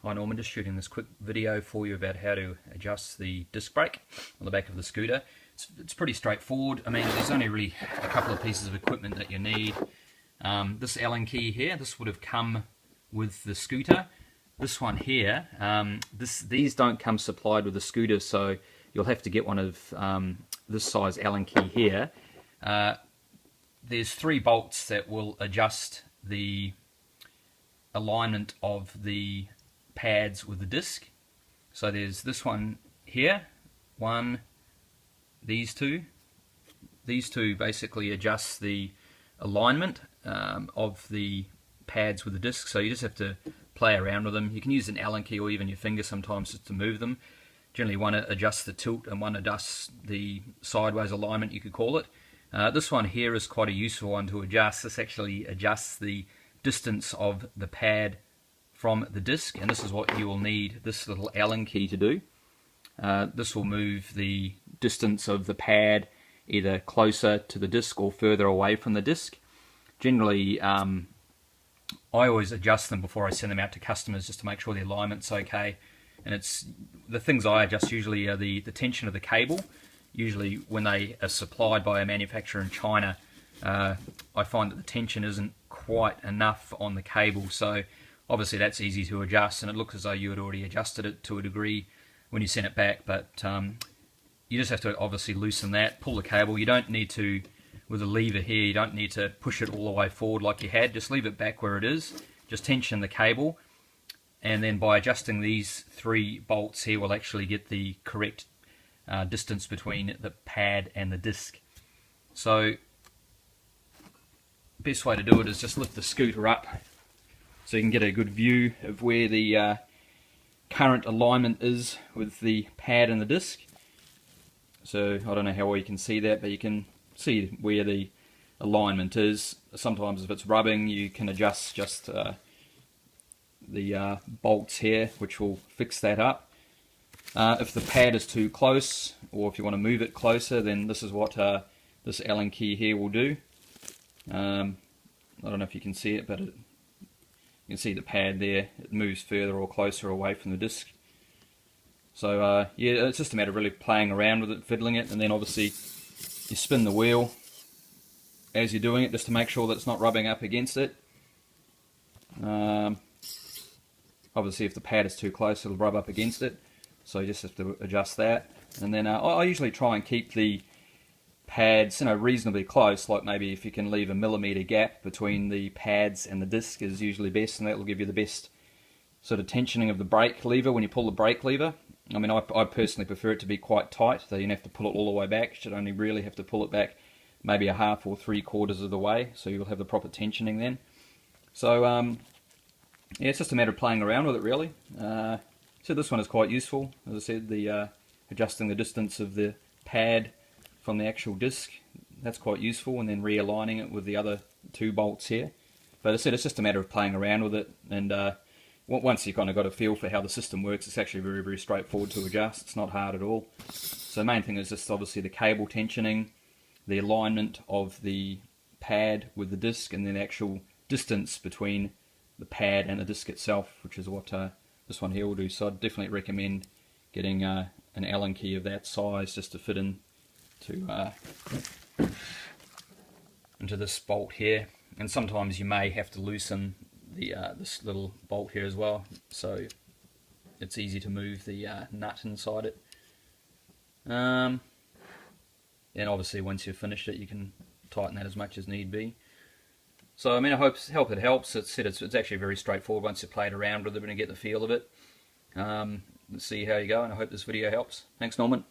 Hi Norman, just shooting this quick video for you about how to adjust the disc brake on the back of the scooter. It's pretty straightforward. I mean, there's only really a couple of pieces of equipment that you need. This Allen key here, this would have come with the scooter. This one here, these don't come supplied with the scooter, so you'll have to get one of this size Allen key here. There's 3 bolts that will adjust the alignment of the pads with the disc. So there's this one here, these two basically adjust the alignment of the pads with the disc, so you just have to play around with them. You can use an Allen key or even your finger sometimes just to move them. Generally one adjusts the tilt and one adjusts the sideways alignment, you could call it. This one here is quite a useful one to adjust. This actually adjusts the distance of the pad from the disc, and this is what you will need this little Allen key to do. This will move the distance of the pad either closer to the disc or further away from the disc. Generally, I always adjust them before I send them out to customers just to make sure the alignment's okay. And it's the things I adjust usually are the tension of the cable. Usually when they are supplied by a manufacturer in China, I find that the tension isn't quite enough on the cable, so obviously that's easy to adjust, and it looks as though you had already adjusted it to a degree when you sent it back, but you just have to obviously loosen that, pull the cable. You don't need to, with the lever here, you don't need to push it all the way forward like you had. Just leave it back where it is, just tension the cable, and then by adjusting these 3 bolts here we'll actually get the correct distance between the pad and the disc. So best way to do it is just lift the scooter up so you can get a good view of where the current alignment is with the pad and the disc. So I don't know how well you can see that, but you can see where the alignment is. Sometimes if it's rubbing, you can adjust just the bolts here, which will fix that up. If the pad is too close, or if you want to move it closer, then this is what this Allen key here will do. I don't know if you can see it, but you can see the pad there. It moves further or closer away from the disc. So yeah, it's just a matter of really playing around with it, fiddling it, and then obviously you spin the wheel as you're doing it just to make sure that it's not rubbing up against it. Obviously if the pad is too close it'll rub up against it, so you just have to adjust that. And then I usually try and keep the pads, reasonably close, like maybe if you can leave a millimetre gap between the pads and the disc is usually best, and that will give you the best sort of tensioning of the brake lever when you pull the brake lever. I mean, I personally prefer it to be quite tight, so you don't have to pull it all the way back. You should only really have to pull it back maybe a half or 3/4 of the way, so you'll have the proper tensioning then. So yeah, it's just a matter of playing around with it really. So this one is quite useful, as I said, the adjusting the distance of the pad from the actual disc, that's quite useful, and then realigning it with the other 2 bolts here. But as I said, it's just a matter of playing around with it, and once you've kind of got a feel for how the system works, it's actually very, very straightforward to adjust. It's not hard at all. So the main thing is just obviously the cable tensioning, the alignment of the pad with the disc, and then the actual distance between the pad and the disc itself, which is what this one here will do. So I'd definitely recommend getting an Allen key of that size just to fit in into this bolt here. And sometimes you may have to loosen the this little bolt here as well, so it's easy to move the nut inside it. And obviously once you've finished it you can tighten that as much as need be. So I mean, I hope it helps. It's actually very straightforward once you play it around with it and get the feel of it. Let's see how you go, and I hope this video helps. Thanks Norman.